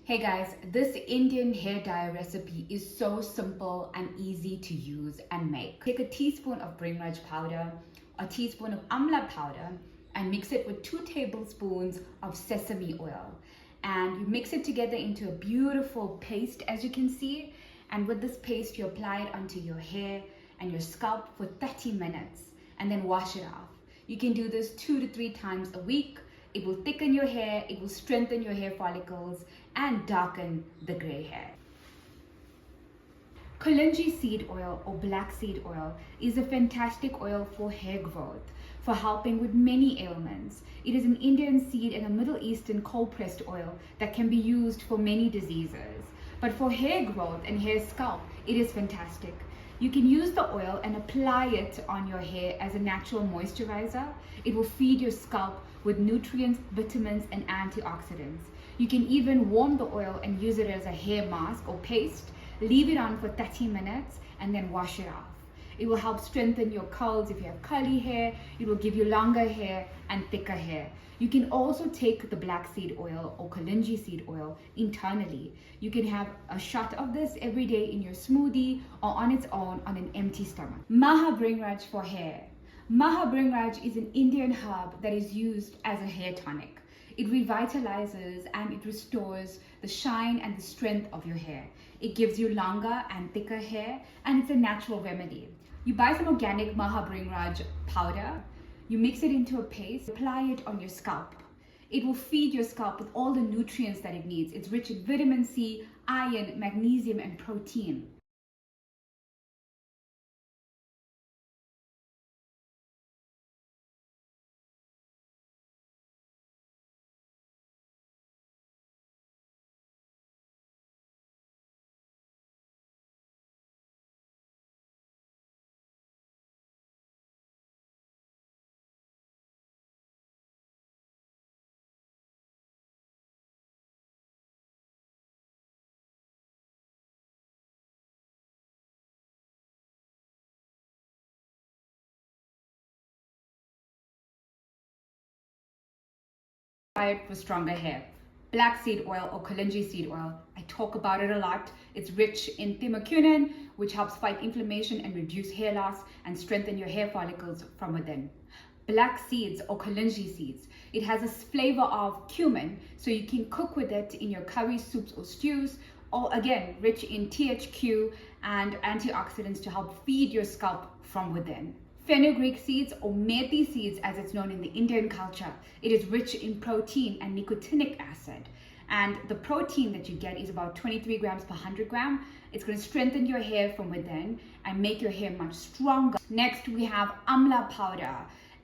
Hey guys, this Indian hair dye recipe is so simple and easy to use and make. Take a teaspoon of bringraj powder, a teaspoon of amla powder, and mix it with 2 tablespoons of sesame oil. And you mix it together into a beautiful paste, as you can see. And with this paste, you apply it onto your hair and your scalp for 30 minutes and then wash it off. You can do this 2 to 3 times a week. It will thicken your hair, it will strengthen your hair follicles, and darken the gray hair. Kalonji seed oil or black seed oil is a fantastic oil for hair growth, for helping with many ailments. It is an Indian seed and a Middle Eastern cold-pressed oil that can be used for many diseases. But for hair growth and hair scalp, it is fantastic. You can use the oil and apply it on your hair as a natural moisturizer. It will feed your scalp with nutrients, vitamins, and antioxidants. You can even warm the oil and use it as a hair mask or paste. Leave it on for 30 minutes and then wash it off. It will help strengthen your curls if you have curly hair. It will give you longer hair and thicker hair. You can also take the black seed oil or kalonji seed oil internally. You can have a shot of this every day in your smoothie or on its own on an empty stomach. Maha Bringraj for hair. Maha Bringraj is an Indian herb that is used as a hair tonic. It revitalizes and it restores the shine and the strength of your hair. It gives you longer and thicker hair, and it's a natural remedy. You buy some organic Maha Bringraj powder, you mix it into a paste, apply it on your scalp. It will feed your scalp with all the nutrients that it needs. It's rich in vitamin C, iron, magnesium, and protein. Diet for stronger hair. Black seed oil or kalonji seed oil. I talk about it a lot. It's rich in thimercunin, which helps fight inflammation and reduce hair loss and strengthen your hair follicles from within. Black seeds or kalonji seeds. It has a flavor of cumin, so you can cook with it in your curry soups or stews, or again, rich in THQ and antioxidants to help feed your scalp from within. Fenugreek seeds or methi seeds, as it's known in the Indian culture, it is rich in protein and nicotinic acid. And the protein that you get is about 23 grams per 100 gram. It's going to strengthen your hair from within and make your hair much stronger. Next, we have amla powder,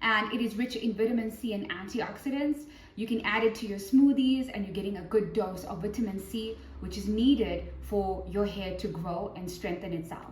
and it is rich in vitamin C and antioxidants. You can add it to your smoothies and you're getting a good dose of vitamin C, which is needed for your hair to grow and strengthen itself.